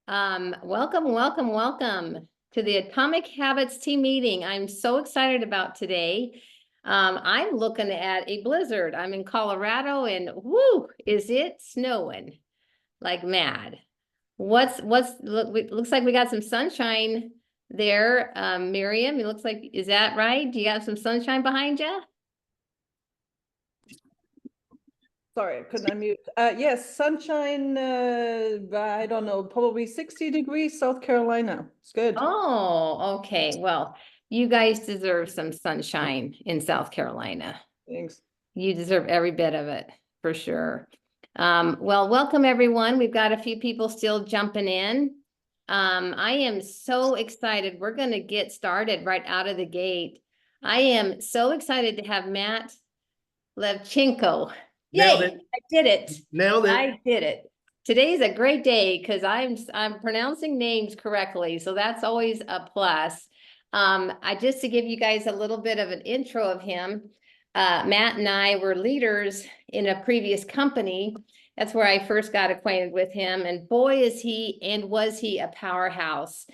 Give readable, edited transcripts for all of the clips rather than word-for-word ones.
Welcome to the Atomic Habits team meeting. I'm so excited about today. I'm looking at a blizzard. I'm in Colorado and whoo, is it snowing like mad. Looks like we got some sunshine there. Miriam, it looks like, is that right? Do you have some sunshine behind you? Sorry, I couldn't unmute. Yes, sunshine, I don't know, probably 60 degrees, South Carolina. It's good. Oh, okay. Well, you guys deserve some sunshine in South Carolina. Thanks. You deserve every bit of it, for sure. Well, welcome everyone. We've got a few people still jumping in. I am so excited. We're going to get started right out of the gate. I am so excited to have Matt Lewczenko. Nailed Yay, it. I did it. Nailed it. I did it. Today's a great day because I'm pronouncing names correctly, so that's always a plus. Just to give you guys a little bit of an intro of him, Matt and I were leaders in a previous company. That's where I first got acquainted with him, and boy is he and was he a powerhouse.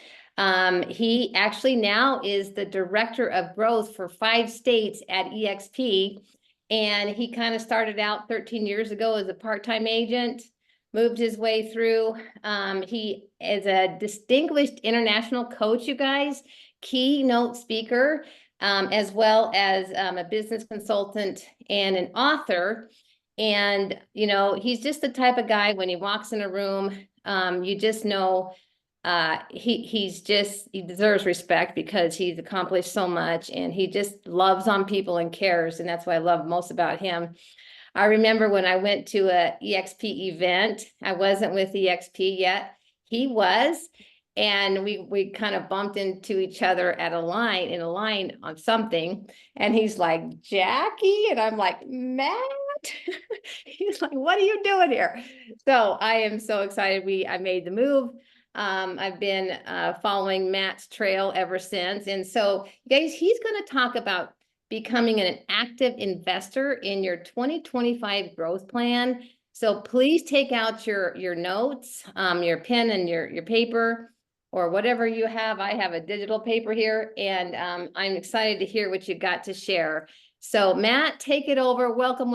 He actually now is the director of growth for 5 states at EXP. And he kind of started out 13 years ago as a part-time agent, moved his way through. He is a distinguished international coach, you guys, keynote speaker, as well as a business consultant and an author. And, you know, he's just the type of guy when he walks in a room, you just know he deserves respect because he's accomplished so much and he just loves on people and cares. And that's what I love most about him. I remember when I went to a EXP event, I wasn't with EXP yet. He was, and we kind of bumped into each other at in a line on something. And he's like, Jackie, and I'm like, Matt. He's like, what are you doing here? So I am so excited. I made the move. I've been following Matt's trail ever since. And so, guys, he's going to talk about becoming an active investor in your 2025 growth plan. So please take out your notes, your pen and your paper or whatever you have. I have a digital paper here, and I'm excited to hear what you got to share. So Matt, take it over. Welcome.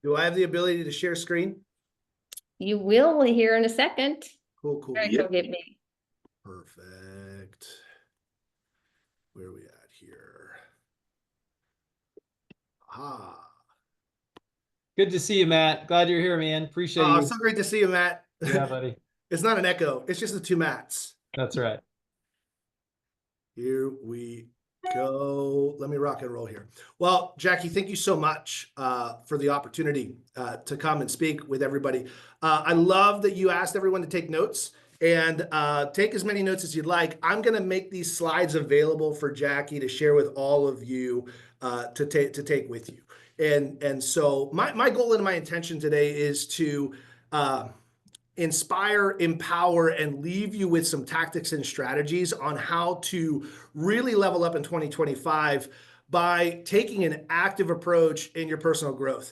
Do I have the ability to share screen? You will here in a second. Cool. Go get me. Perfect. Where are we at here? Ah. Good to see you, Matt. Glad you're here, man. Appreciate you. It's so great to see you, Matt. Yeah, buddy. It's not an echo. It's just the 2 Matts. That's right. Here we go. Let me rock and roll here. Well, Jackie, thank you so much for the opportunity to come and speak with everybody. I love that you asked everyone to take notes and take as many notes as you'd like. I'm going to make these slides available for Jackie to share with all of you to take with you. And so my goal and my intention today is to inspire, empower, and leave you with some tactics and strategies on how to really level up in 2025 by taking an active approach in your personal growth.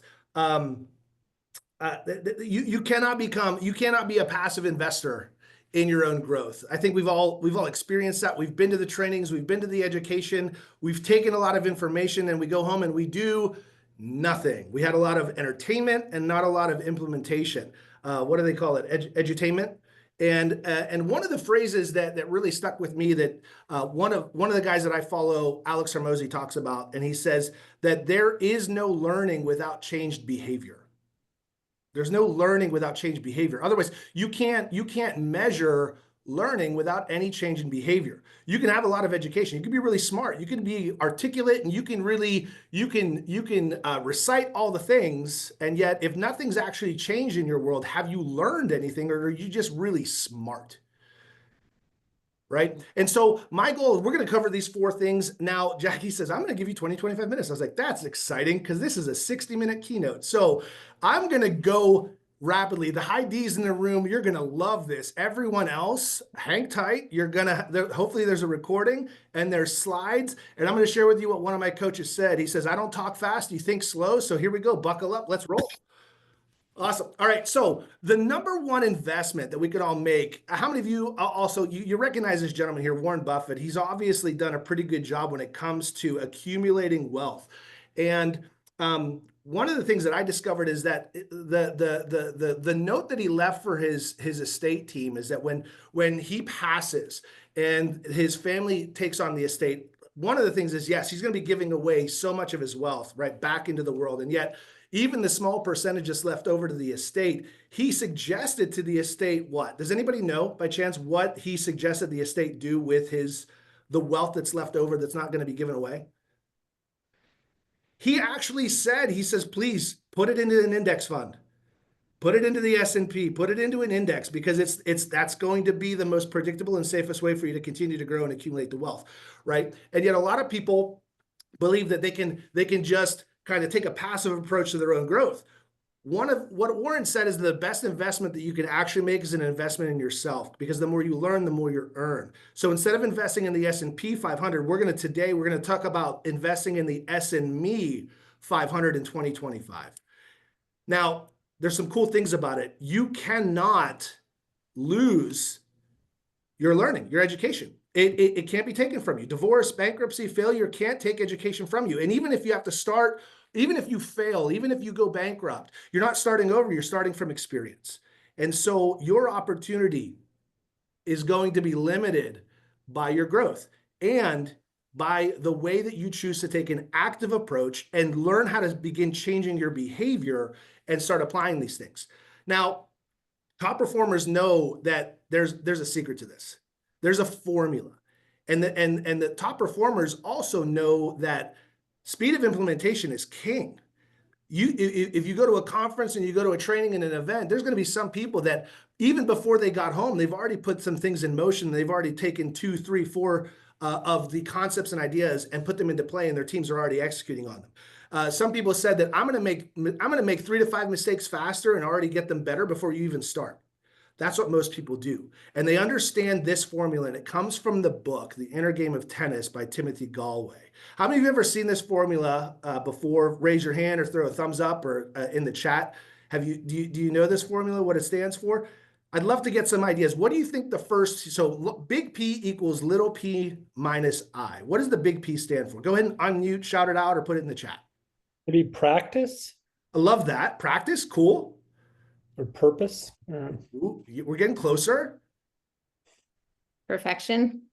You cannot be a passive investor in your own growth. I think we've all experienced that. We've been to the trainings, we've been to the education, we've taken a lot of information, and we go home and we do nothing. We had a lot of entertainment and not a lot of implementation. What do they call it? Edutainment. And one of the phrases that really stuck with me that one of the guys that I follow, Alex Hormozy, talks about, and he says that there is no learning without changed behavior. There's no learning without changed behavior. Otherwise, you can't measure learning without any change in behavior. You can have a lot of education. You can be really smart. You can be articulate, and you can recite all the things. And yet, if nothing's actually changed in your world, have you learned anything, or are you just really smart? Right? And so my goal, we're going to cover these 4 things. Now, Jackie says, I'm going to give you 20, 25 minutes. I was like, that's exciting because this is a 60-minute keynote. So I'm going to go rapidly. The high D's in the room, you're going to love this. Everyone else, hang tight. Hopefully there's a recording and there's slides. And I'm going to share with you what one of my coaches said. He says, I don't talk fast. You think slow. So here we go. Buckle up. Let's roll. Awesome. All right. So the number one investment that we could all make, how many of you also, you recognize this gentleman here, Warren Buffett. He's obviously done a pretty good job when it comes to accumulating wealth. And one of the things that I discovered is that the note that he left for his estate team is that when he passes and his family takes on the estate, one of the things is, yes, he's going to be giving away so much of his wealth, right, back into the world. And yet, even the small percentages left over to the estate, he suggested to the estate what? Does anybody know by chance what he suggested the estate do with the wealth that's left over that's not going to be given away? He actually said, he says, please put it into an index fund. Put it into the S&P, put it into an index, because that's going to be the most predictable and safest way for you to continue to grow and accumulate the wealth, right? And yet a lot of people believe that they can just kind of take a passive approach to their own growth. One of what Warren said is the best investment that you can actually make is an investment in yourself, because the more you learn, the more you earn. So instead of investing in the S&P 500, we're going to talk about investing in the S&Me 500 in 2025. Now, there's some cool things about it. You cannot lose your learning, your education. It can't be taken from you. Divorce, bankruptcy, failure can't take education from you. And even if you have to start, even if you fail, even if you go bankrupt, you're not starting over, you're starting from experience. And so your opportunity is going to be limited by your growth and by the way that you choose to take an active approach and learn how to begin changing your behavior and start applying these things. Now, top performers know that there's a secret to this. There's a formula. And the top performers also know that speed of implementation is king. If you go to a conference and you go to a training and an event, there's going to be some people that even before they got home, they've already put some things in motion. They've already taken 2, 3, 4 of the concepts and ideas and put them into play, and their teams are already executing on them. Some people said that I'm going to make 3 to 5 mistakes faster and already get them better before you even start. That's what most people do. And they understand this formula, and it comes from the book, The Inner Game of Tennis by Timothy Galway. How many of you have ever seen this formula before? Raise your hand or throw a thumbs up or in the chat. Do you know this formula, what it stands for? I'd love to get some ideas. What do you think so big P equals little p minus I. What does the big P stand for? Go ahead and unmute, shout it out, or put it in the chat. Maybe practice I love that. Practice, cool. or purpose. Ooh, we're getting closer. Perfection.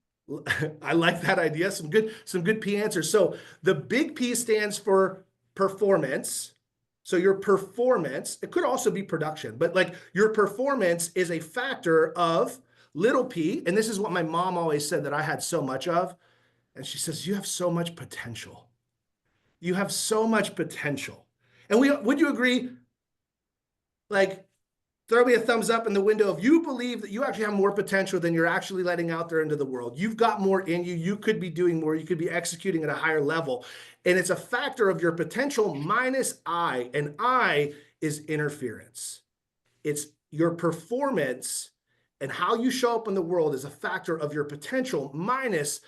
I like that idea. Some good P answers. So the big P stands for performance. So your performance, it could also be production, but like your performance is a factor of little p. And this is what my mom always said that I had so much of. And she says, you have so much potential. You have so much potential. And would you agree? Like, throw me a thumbs up in the window if you believe that you actually have more potential than you're actually letting out there into the world. You've got more in you. You could be doing more. You could be executing at a higher level. And it's a factor of your potential minus I, and I is interference. It's your performance and how you show up in the world is a factor of your potential minus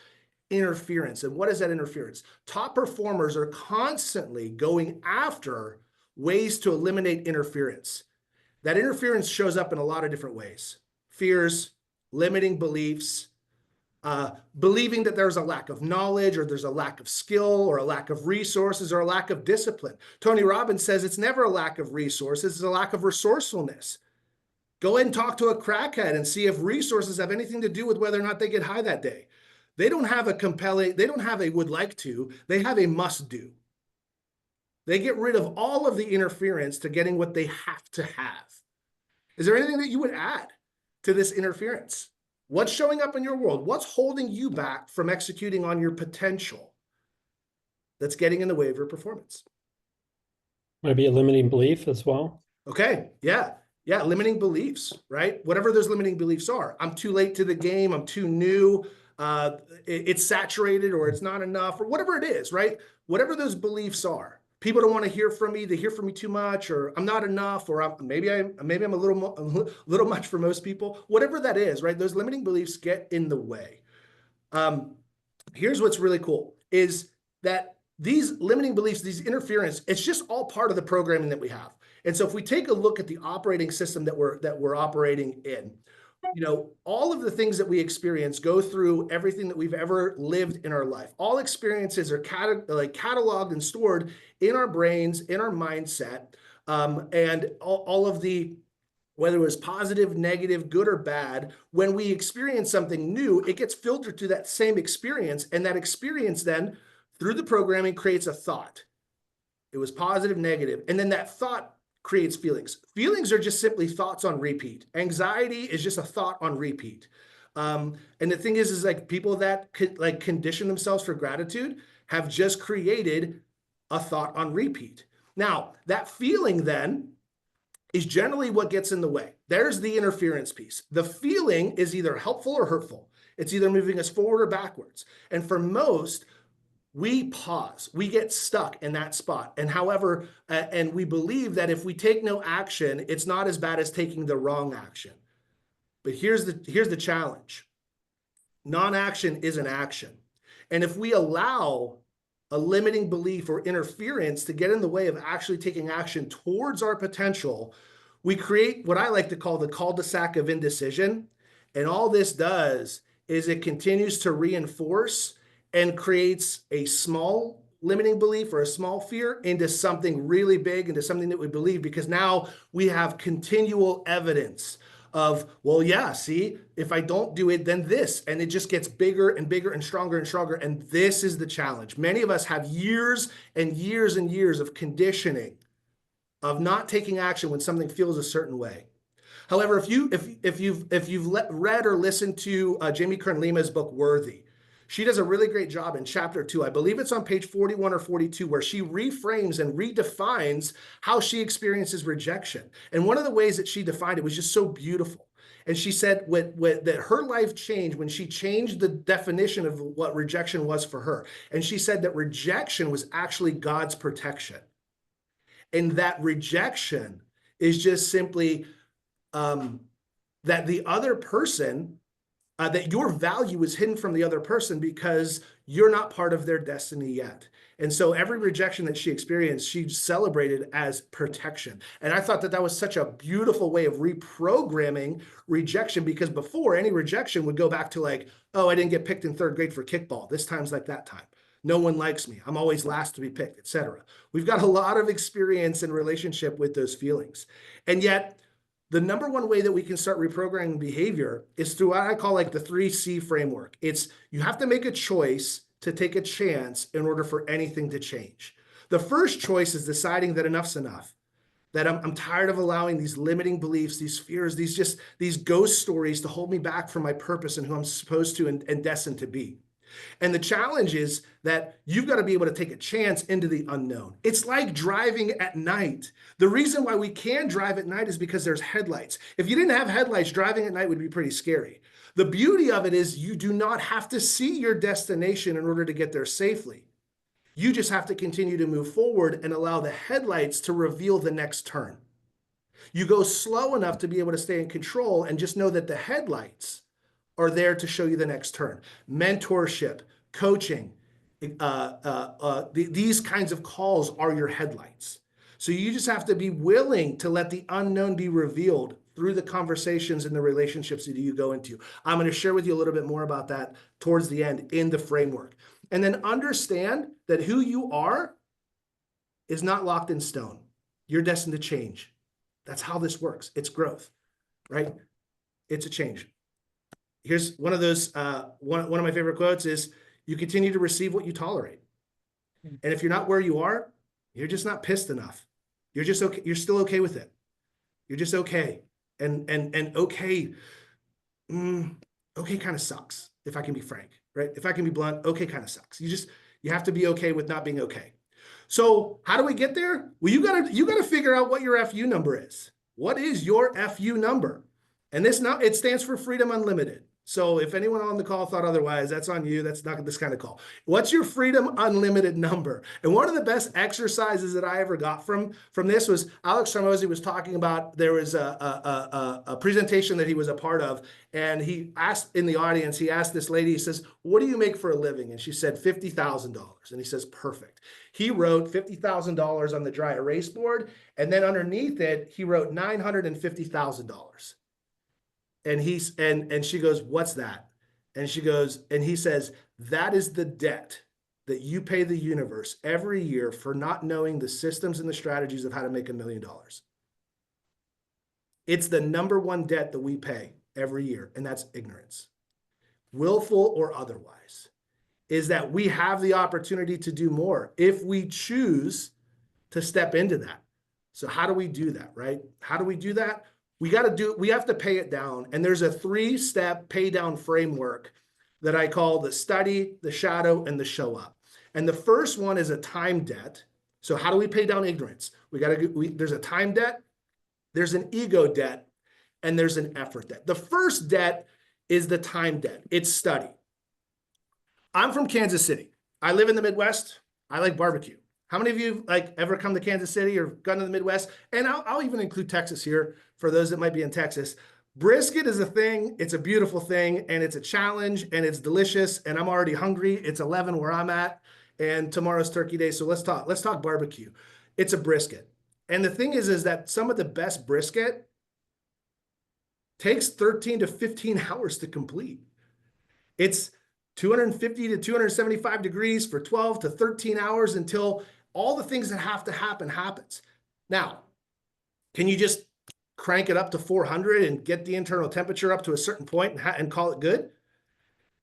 interference. And what is that interference? Top performers are constantly going after ways to eliminate interference. That interference shows up in a lot of different ways. Fears, limiting beliefs, believing that there's a lack of knowledge or there's a lack of skill or a lack of resources or a lack of discipline. Tony Robbins says it's never a lack of resources, it's a lack of resourcefulness. Go ahead and talk to a crackhead and see if resources have anything to do with whether or not they get high that day. They don't have a would like to, they have a must do. They get rid of all of the interference to getting what they have to have. Is there anything that you would add to this interference? What's showing up in your world? What's holding you back from executing on your potential that's getting in the way of your performance? Might be a limiting belief as well. Okay, yeah, limiting beliefs, right? Whatever those limiting beliefs are. I'm too late to the game, I'm too new, it's saturated or it's not enough or whatever it is, right? Whatever those beliefs are. People don't want to hear from me. They hear from me too much, or I'm not enough, or maybe I'm a little much for most people. Whatever that is, right? Those limiting beliefs get in the way. Here's what's really cool is that these limiting beliefs, these interference, it's just all part of the programming that we have. And so if we take a look at the operating system that we're operating in, all of the things that we experience go through everything that we've ever lived in our life. All experiences are cataloged and stored in our brains, in our mindset, and all of the, whether it was positive, negative, good, or bad, when we experience something new, it gets filtered through that same experience. And that experience then, through the programming, creates a thought. It was positive, negative. And then that thought creates feelings. Feelings are just simply thoughts on repeat. Anxiety is just a thought on repeat. And the thing is like people that condition themselves for gratitude have just created a thought on repeat. Now, that feeling then is generally what gets in the way. There's the interference piece. The feeling is either helpful or hurtful. It's either moving us forward or backwards. And for most, we pause, we get stuck in that spot. And however, and we believe that if we take no action, it's not as bad as taking the wrong action. But here's the challenge. Non-action is an action. And if we allow a limiting belief or interference to get in the way of actually taking action towards our potential, we create what I like to call the cul-de-sac of indecision. And all this does is it continues to reinforce and creates a small limiting belief or a small fear into something really big, into something that we believe, because now we have continual evidence of, well, yeah, see, if I don't do it, then this, and it just gets bigger and bigger and stronger and stronger. And this is the challenge. Many of us have years and years and years of conditioning of not taking action when something feels a certain way. However, if you've read or listened to Jamie Kern Lima's book, Worthy, she does a really great job in chapter 2. I believe it's on page 41 or 42, where she reframes and redefines how she experiences rejection. And one of the ways that she defined it was just so beautiful. And she said that her life changed when she changed the definition of what rejection was for her. And she said that rejection was actually God's protection. And that rejection is just simply that the other person, that your value is hidden from the other person because you're not part of their destiny yet. And so every rejection that she experienced, she celebrated as protection. And I thought that that was such a beautiful way of reprogramming rejection, because before, any rejection would go back to like, oh, I didn't get picked in 3rd grade for kickball. This time's like that time. No one likes me. I'm always last to be picked, etc. We've got a lot of experience in relationship with those feelings. And yet, the number one way that we can start reprogramming behavior is through what I call like the 3C framework. It's you have to make a choice to take a chance in order for anything to change. The first choice is deciding that enough's enough, that I'm tired of allowing these limiting beliefs, these fears, these ghost stories to hold me back from my purpose and who I'm supposed to and destined to be. And the challenge is that you've got to be able to take a chance into the unknown. It's like driving at night. The reason why we can drive at night is because there's headlights. If you didn't have headlights, driving at night would be pretty scary. The beauty of it is you do not have to see your destination in order to get there safely. You just have to continue to move forward and allow the headlights to reveal the next turn. You go slow enough to be able to stay in control and just know that the headlights are there to show you the next turn. Mentorship, coaching, these kinds of calls are your headlights. So you just have to be willing to let the unknown be revealed through the conversations and the relationships that you go into. I'm going to share with you a little bit more about that towards the end in the framework. And then understand that who you are is not locked in stone. You're destined to change. That's how this works. It's growth, right? It's a change. Here's one of those, one of my favorite quotes is, you continue to receive what you tolerate. And if you're not where you are, you're just not pissed enough. You're just okay. You're still okay with it. You're just okay. And okay, okay kind of sucks, if I can be frank, right? If I can be blunt, okay kind of sucks. You have to be okay with not being okay. So how do we get there? Well, you gotta figure out what your FU number is. What is your FU number? And this now, it stands for Freedom Unlimited. So if anyone on the call thought otherwise, that's on you. That's not this kind of call. What's your freedom unlimited number? And one of the best exercises that I ever got from this was Alex Hormozi was talking about, there was a presentation that he was a part of, and he asked in the audience, he asked this lady, he says, what do you make for a living? And she said, $50,000. And he says, perfect. He wrote $50,000 on the dry erase board, and then underneath it, he wrote $950,000. And she goes, what's that? And she goes, and he says, that is the debt that you pay the universe every year for not knowing the systems and the strategies of how to make $1 million. It's the number one debt that we pay every year, and that's ignorance, willful or otherwise, is that we have the opportunity to do more if we choose to step into that. So how do we do that, right? How do we do that? We have to pay it down. And there's a 3-step pay down framework that I call the study, the shadow, and the show up. And the first one is a time debt. So how do we pay down ignorance? There's a time debt, there's an ego debt, and there's an effort debt. The first debt is the time debt. It's study. I'm from Kansas City. I live in the Midwest. I like barbecue. How many of you ever come to Kansas City or gone to the Midwest? And I'll even include Texas here for those that might be in Texas. Brisket is a thing. It's a beautiful thing, and it's a challenge, and it's delicious. And I'm already hungry. It's 11 where I'm at, and tomorrow's Turkey Day. So let's talk barbecue. It's a brisket. And the thing is that some of the best brisket takes 13 to 15 hours to complete. It's 250 to 275 degrees for 12 to 13 hours until all the things that have to happen happens. Now, can you just crank it up to 400 and get the internal temperature up to a certain point and call it good?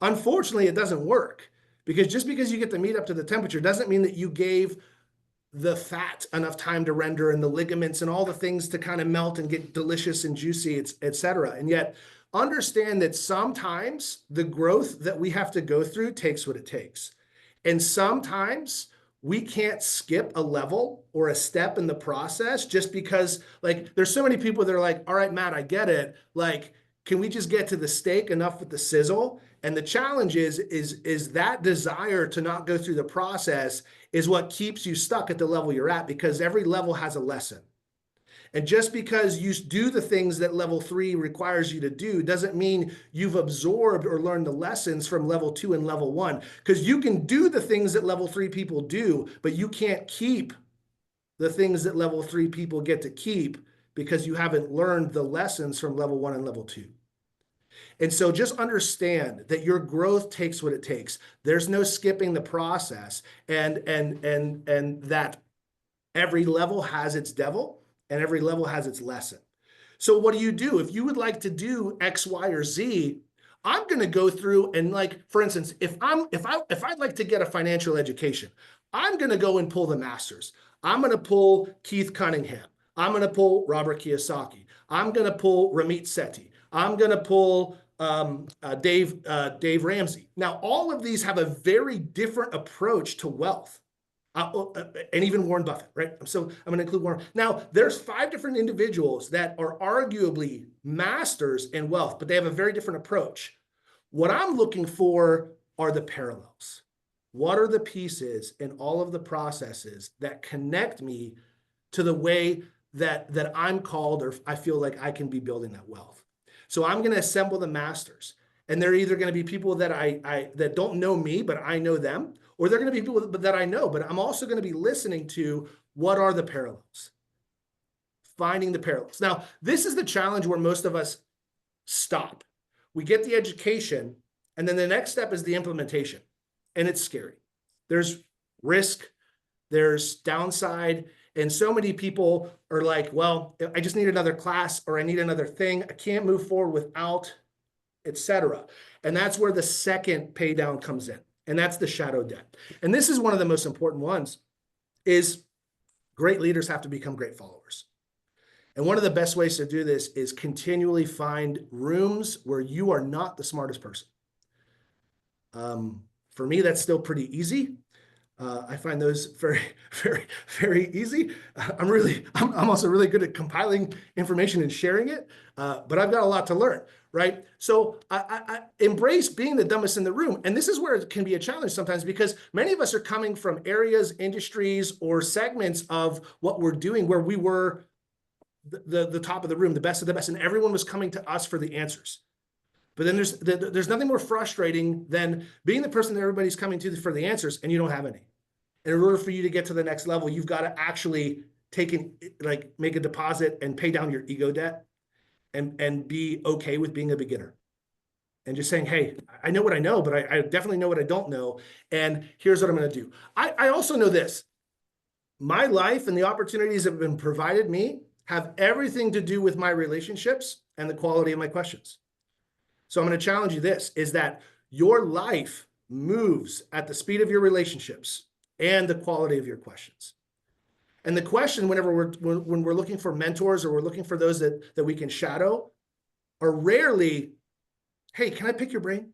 Unfortunately, it doesn't work, because just because you get the meat up to the temperature doesn't mean that you gave the fat enough time to render and the ligaments and all the things to kind of melt and get delicious and juicy, et cetera. And yet understand that sometimes the growth that we have to go through takes what it takes. And sometimes we can't skip a level or a step in the process just because, there's so many people that are like, all right, Matt, I get it. Can we just get to the steak enough with the sizzle? And the challenge is that desire to not go through the process is what keeps you stuck at the level you're at, because every level has a lesson. And just because you do the things that level 3 requires you to do doesn't mean you've absorbed or learned the lessons from level 2 and level 1. Because you can do the things that level 3 people do, but you can't keep the things that level 3 people get to keep because you haven't learned the lessons from level 1 and level 2. And so just understand that your growth takes what it takes. There's no skipping the process, and that every level has its devil. And every level has its lesson. So what do? If you would like to do X, Y, or Z, I'm going to go through and, for instance, if I'd like to get a financial education, I'm going to go and pull the masters. I'm going to pull Keith Cunningham. I'm going to pull Robert Kiyosaki. I'm going to pull Ramit Sethi. I'm going to pull Dave Ramsey. Now, all of these have a very different approach to wealth. And even Warren Buffett, right? So I'm going to include Warren. Now, there's 5 different individuals that are arguably masters in wealth, but they have a very different approach. What I'm looking for are the parallels. What are the pieces in all of the processes that connect me to the way that I'm called, or I feel like I can be building that wealth? So I'm going to assemble the masters. And they're either going to be people that that don't know me, but I know them, or they're going to be people that I know, but I'm also going to be listening to what are the parallels, finding the parallels. Now, this is the challenge where most of us stop. We get the education, and then the next step is the implementation, and it's scary. There's risk, there's downside, and so many people are like, well, I just need another class, or I need another thing. I can't move forward without, etc. And that's where the second pay down comes in. And that's the shadow debt. And this is one of the most important ones, is great leaders have to become great followers. And one of the best ways to do this is continually find rooms where you are not the smartest person. For me, that's still pretty easy. I find those very, very, very easy. I'm also really good at compiling information and sharing it, but I've got a lot to learn. right? So I embrace being the dumbest in the room. And this is where it can be a challenge sometimes, because many of us are coming from areas, industries, or segments of what we're doing where we were the top of the room, the best of the best, and everyone was coming to us for the answers. But then there's nothing more frustrating than being the person that everybody's coming to for the answers and you don't have any. And in order for you to get to the next level, you've got to actually make a deposit and pay down your ego debt and be okay with being a beginner. And just saying, hey, I know what I know, but I definitely know what I don't know. And here's what I'm going to do. I also know this. My life and the opportunities that have been provided me have everything to do with my relationships and the quality of my questions. So I'm going to challenge you this, is that your life moves at the speed of your relationships and the quality of your questions. And the question, whenever when we're looking for mentors or we're looking for those that we can shadow, are rarely, hey, can I pick your brain?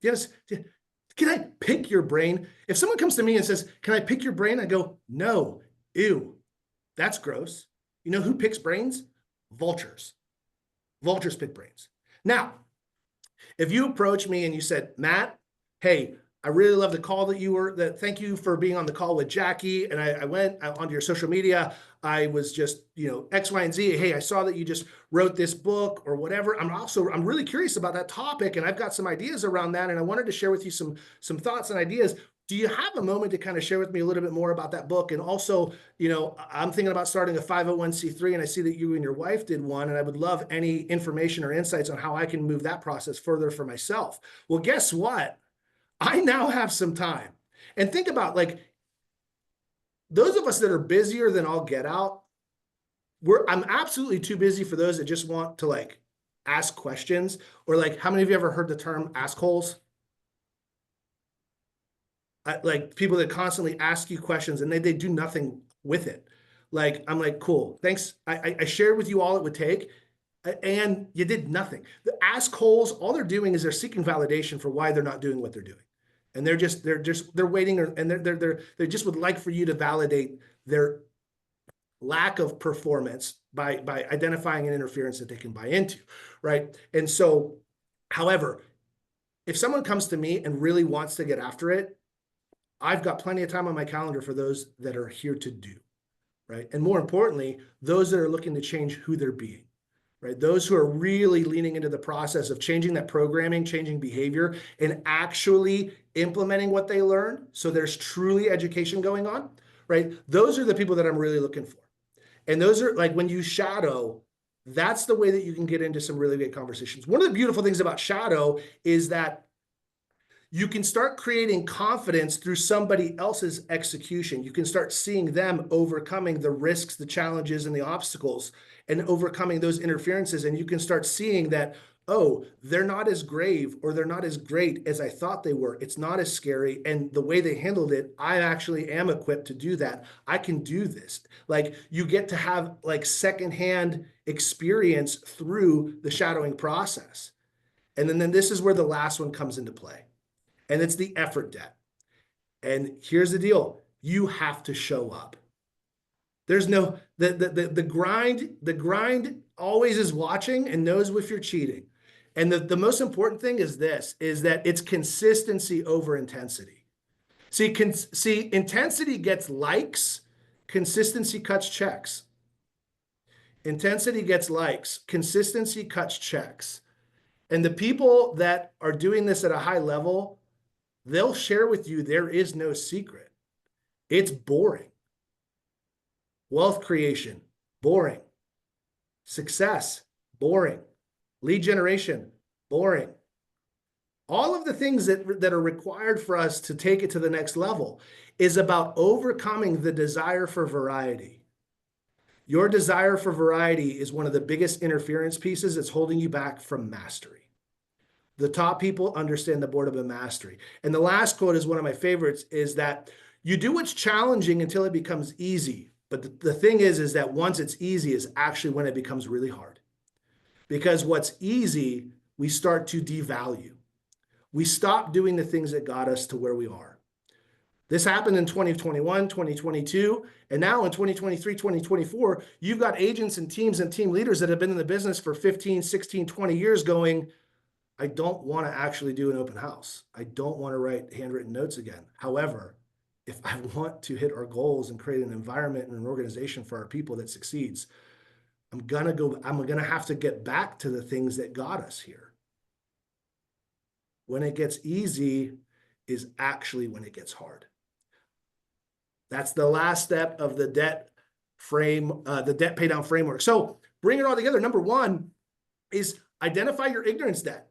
Yes. Can I pick your brain? If someone comes to me and says, can I pick your brain? I go, no, ew, that's gross. You know who picks brains? Vultures. Vultures pick brains. Now, if you approach me and you said, Matt, hey, I really love the call thank you for being on the call with Jackie. And I went onto your social media. I was just, X, Y, and Z. Hey, I saw that you just wrote this book or whatever. I'm really curious about that topic, and I've got some ideas around that. And I wanted to share with you some thoughts and ideas. Do you have a moment to kind of share with me a little bit more about that book? And also, I'm thinking about starting a 501c3, and I see that you and your wife did one, and I would love any information or insights on how I can move that process further for myself. Well, guess what? I now have some time. And think about those of us that are busier than all get out, I'm absolutely too busy for those that just want to ask questions, or how many of you ever heard the term assholes? People that constantly ask you questions and they do nothing with it. I'm cool, thanks. I shared with you all it would take, and you did nothing. The assholes, all they're doing is they're seeking validation for why they're not doing what they're doing. And they're waiting, and they just would like for you to validate their lack of performance by identifying an interference that they can buy into, right? And so, however, if someone comes to me and really wants to get after it, I've got plenty of time on my calendar for those that are here to do, right? And more importantly, those that are looking to change who they're being, right? Those who are really leaning into the process of changing that programming, changing behavior, and actually implementing what they learn. So there's truly education going on, right? Those are the people that I'm really looking for. And those are when you shadow, that's the way that you can get into some really great conversations. One of the beautiful things about shadow is that you can start creating confidence through somebody else's execution. You can start seeing them overcoming the risks, the challenges, and the obstacles, and overcoming those interferences. And you can start seeing that, oh, they're not as grave or they're not as great as I thought they were. It's not as scary. And the way they handled it, I actually am equipped to do that. I can do this. You get to have secondhand experience through the shadowing process. And then this is where the last one comes into play. And it's the effort debt. And here's the deal. You have to show up. There's no, the grind always is watching and knows if you're cheating. And the most important thing is this, is that it's consistency over intensity. See, intensity gets likes, consistency cuts checks. Intensity gets likes, consistency cuts checks. And the people that are doing this at a high level, they'll share with you there is no secret. It's boring. Wealth creation, boring. Success, boring. Lead generation, boring. All of the things that are required for us to take it to the next level is about overcoming the desire for variety. Your desire for variety is one of the biggest interference pieces that's holding you back from mastery. The top people understand the boredom of mastery. And the last quote is one of my favorites, is that you do what's challenging until it becomes easy. But the thing is that once it's easy is actually when it becomes really hard. Because what's easy, we start to devalue. We stop doing the things that got us to where we are. This happened in 2021, 2022, and now in 2023, 2024, you've got agents and teams and team leaders that have been in the business for 15, 16, 20 years going, I don't want to actually do an open house. I don't want to write handwritten notes again. However, if I want to hit our goals and create an environment and an organization for our people that succeeds, I'm gonna have to get back to the things that got us here. When it gets easy is actually when it gets hard. That's the last step of the debt pay down framework. So bring it all together. Number one is identify your ignorance debt.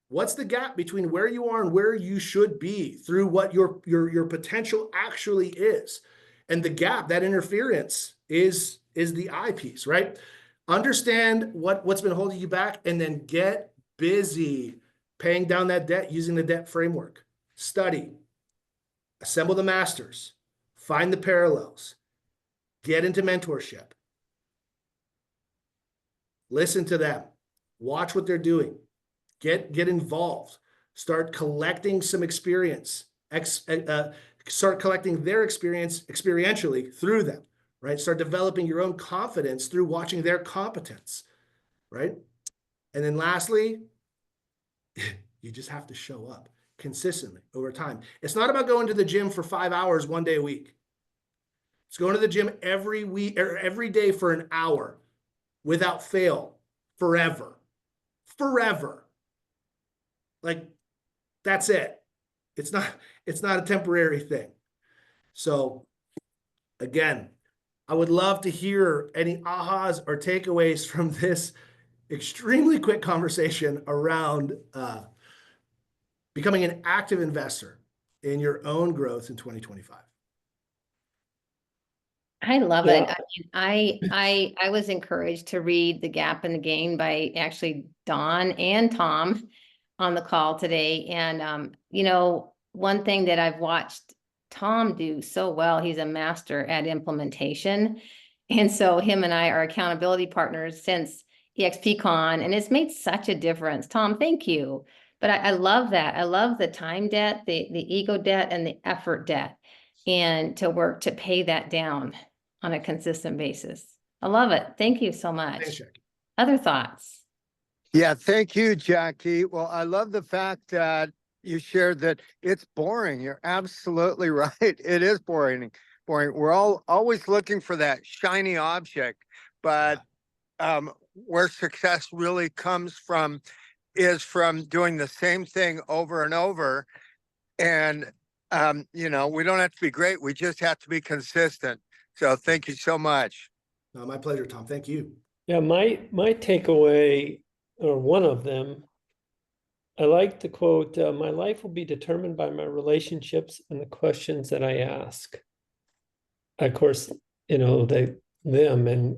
What's the gap between where you are and where you should be through what your potential actually is? And the gap, that interference is the I piece, right? Understand what's been holding you back and then get busy paying down that debt using the debt framework. Study, assemble the masters, find the parallels, get into mentorship, listen to them, watch what they're doing, get involved, start collecting some experience, start collecting their experience experientially through them, right? Start developing your own confidence through watching their competence, right? And then lastly, you just have to show up consistently over time. It's not about going to the gym for 5 hours one day a week. It's going to the gym every week or every day for an hour without fail, forever. Like, that's it. It's not a temporary thing. So again, I would love to hear any ahas or takeaways from this extremely quick conversation around becoming an active investor in your own growth in 2025. I love Yeah. it. I was encouraged to read The Gap and the Gain by actually Don and Tom on the call today. And, one thing that I've watched Tom do so well, he's a master at implementation. And so him and I are accountability partners since EXPCon, and it's made such a difference. Tom, thank you. But I love that. I love the time debt, the ego debt, and the effort debt, and to work to pay that down on a consistent basis. I love it. Thank you so much. Thanks, Jackie. Other thoughts? Yeah, thank you, Jackie. Well, I love the fact that you shared that it's boring. You're absolutely right. It is boring. We're all always looking for that shiny object, but where success really comes from is from doing the same thing over and over. And we don't have to be great. We just have to be consistent. So thank you so much. No, my pleasure, Tom. Thank you. Yeah, my takeaway, or one of them, I like the quote, my life will be determined by my relationships and the questions that I ask. Of course, them and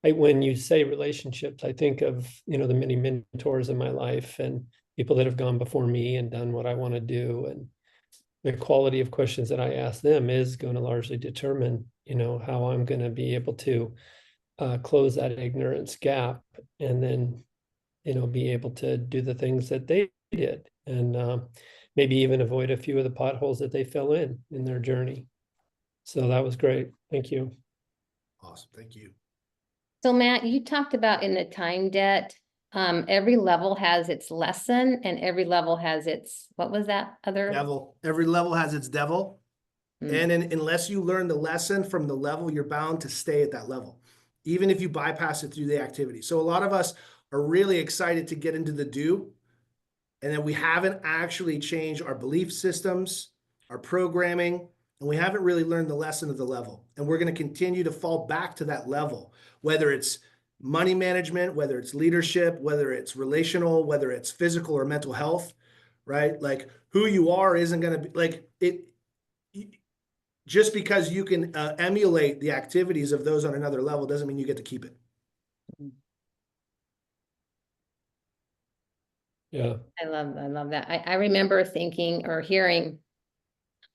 when you say relationships, I think of, the many mentors in my life and people that have gone before me and done what I want to do. And the quality of questions that I ask them is going to largely determine, how I'm going to be able to close that ignorance gap and then, be able to do the things that they did and maybe even avoid a few of the potholes that they fell in their journey. So that was great. Thank you. Awesome. Thank you. So Matt, you talked about in the time debt, every level has its lesson and every level has its, what was that other? Devil. Every level has its devil. Mm. And unless you learn the lesson from the level, you're bound to stay at that level, even if you bypass it through the activity. So a lot of us are really excited to get into the do, and then we haven't actually changed our belief systems, our programming, and we haven't really learned the lesson of the level. And we're going to continue to fall back to that level, whether it's money management, whether it's leadership, whether it's relational, whether it's physical or mental health, right? Like, who you are isn't going to be like it. Just because you can emulate the activities of those on another level doesn't mean you get to keep it. Yeah. I love that. I remember thinking or hearing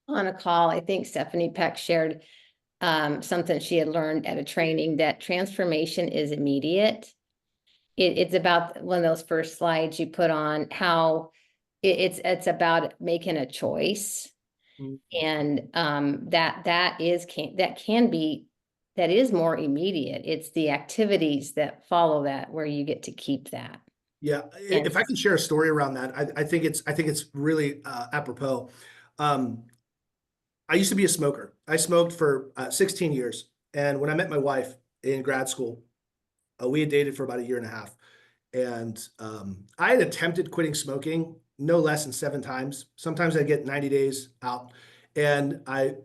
on a call, I think Stephanie Peck shared something she had learned at a training, that transformation is immediate. It's about one of those first slides you put on, how it's about making a choice. Mm. And that is more immediate. It's the activities that follow that where you get to keep that. Yeah, And- if I can share a story around that, I think it's really apropos. I used to be a smoker. I smoked for 16 years, and when I met my wife in grad school, we had dated for about a year and a half, and I had attempted quitting smoking no less than 7 times. Sometimes I get 90 days out, and I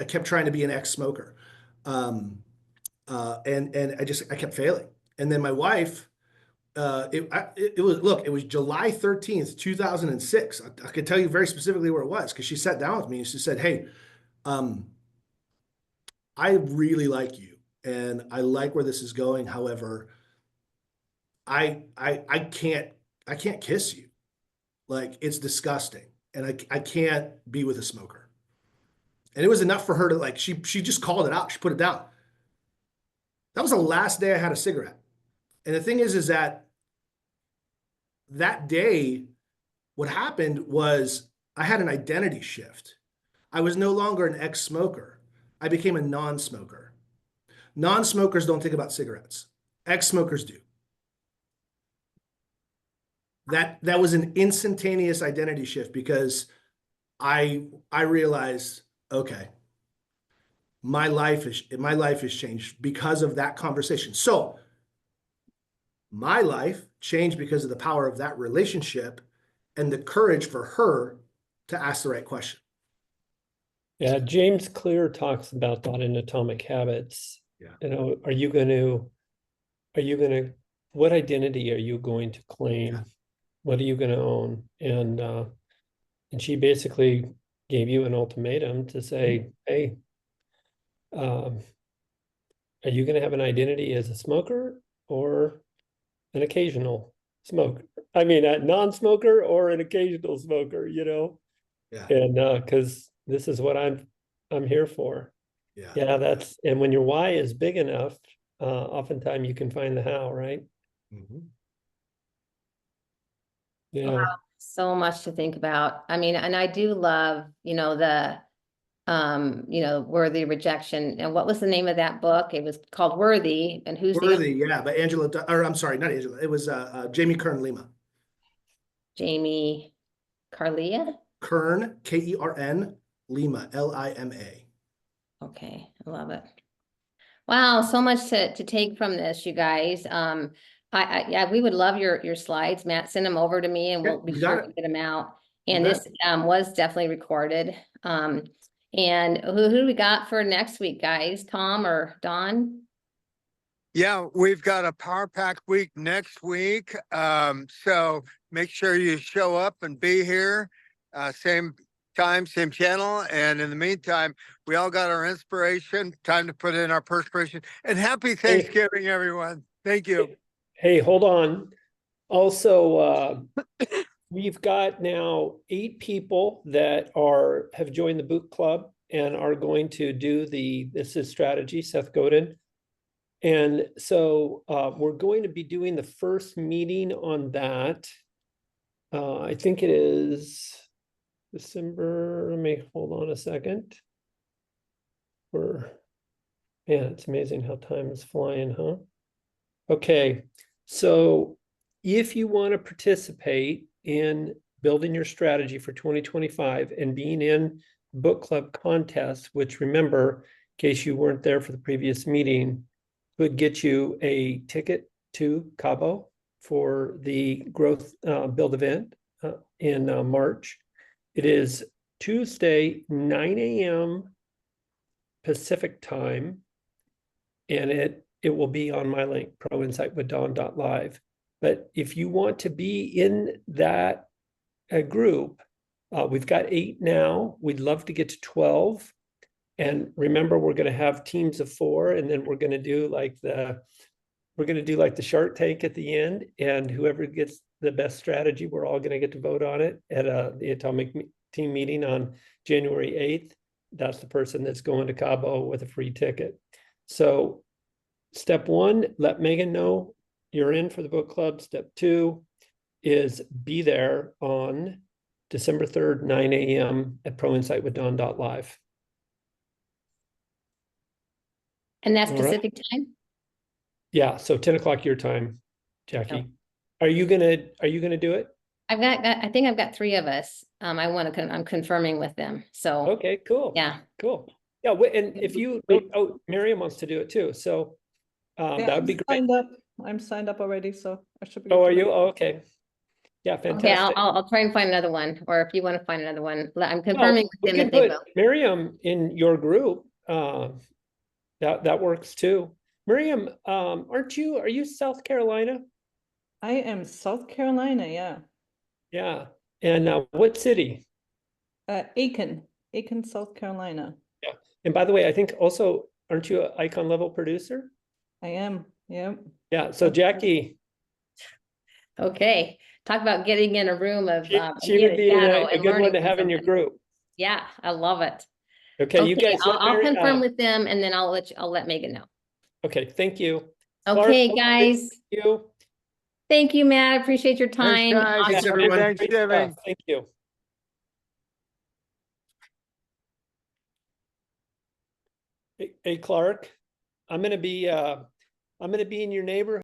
kept trying to be an ex-smoker, and I kept failing. And then my wife, it was July 13th, 2006. I could tell you very specifically where it was because she sat down with me and she said, "Hey, um, I really like you and I like where this is going. However, I can't kiss you. Like it's disgusting, and I can't be with a smoker." And it was enough for her to like she just called it out. She put it down. That was the last day I had a cigarette. And the thing is that day, what happened was I had an identity shift. I was no longer an ex-smoker. I became a non-smoker. Non-smokers don't think about cigarettes. Ex-smokers do. That was an instantaneous identity shift because I realized, okay, my life has changed because of that conversation. So my life changed because of the power of that relationship and the courage for her to ask the right question. Yeah, James Clear talks about that in Atomic Habits. Yeah. You know, what identity are you going to claim? Yeah. What are you going to own? And she basically gave you an ultimatum to say, hey, are you going to have an identity as a smoker or an occasional smoker? I mean, a non-smoker or an occasional smoker, you know? Yeah. And because this is what I'm here for. Yeah. Yeah, and when your why is big enough, oftentimes you can find the how, right? Mhm. Yeah. Wow, so much to think about. I mean, and I do love, Worthy Rejection. And what was the name of that book? It was called Worthy. And who's the Worthy, yeah, but or I'm sorry, not Angela. It was Jamie Kern Lima. Jamie Carlia? Kern, Kern, Lima, Lima. Okay, I love it. Wow, so much to take from this, you guys. Yeah, we would love your slides. Matt, send them over to me and Yeah, we'll be you sure got to it. get them out. You And bet. this was definitely recorded. And who do we got for next week, guys? Tom or Don? Yeah, we've got a Power Pack week next week. So make sure you show up and be here. Same time, same channel. And in the meantime, we all got our inspiration. Time to put in our perspiration. And happy Thanksgiving, everyone. Thank you. Hey, hold on. Also, we've got now 8 people that have joined the boot club and are going to do this is strategy, Seth Godin. And so we're going to be doing the first meeting on that. I think it is December. Let me hold on a second. Man, it's amazing how time is flying, huh? Okay, so if you want to participate in building your strategy for 2025 and being in book club contest, which remember, in case you weren't there for the previous meeting, would get you a ticket to Cabo for the growth build event in March. It is Tuesday, 9 a.m. Pacific time, and it will be on my link, proinsightwithdon.live. But if you want to be in that group, we've got 8 now. We'd love to get to 12. And remember, we're going to have teams of 4, and then we're going to do like the Shark Tank at the end, and whoever gets the best strategy, we're all going to get to vote on it at the Atomic Team meeting on January 8th. That's the person that's going to Cabo with a free ticket. So step 1, let Megan know you're in for the book club. Step 2 is be there on December 3rd, 9 a.m. at proinsightwithdon.live. And that's All right. Pacific time? Yeah, so 10 o'clock your time, Jackie. Are you gonna do it? I think I've got 3 of us. I want to, I'm confirming with them. So, Okay, cool. yeah. Cool. Yeah, and if you, oh, Miriam wants to do it too, so Yeah, that would I'm be great. signed up. I'm signed up already, so I should be. Oh, good are to you? go. Oh, okay. Yeah, Okay, fantastic. I'll try and find another one, or if you want to find another one, I'm Well, confirming we with them can that they put will. Miriam in your group. That works too. Miriam, are you South Carolina? I am South Carolina, yeah. Yeah. And what city? Aiken, South Carolina. Yeah. And by the way, I think also, aren't you an icon level producer? I am, yeah. Yeah. So Jackie, Okay, talk about getting in a room of she would be piano a and good one learning to from have in your somebody. group. Yeah, I love it. Okay, you Okay, guys let I'll Mary, confirm with them and then I'll let Megan know. okay, thank you. Clark, Okay, good guys. you. Thank you, Matt. I appreciate your Thanks, time. guys. Thanks, Happy everyone. Great Thanksgiving. stuff. Thank you. Hey, Clark, I'm gonna be in your neighborhood.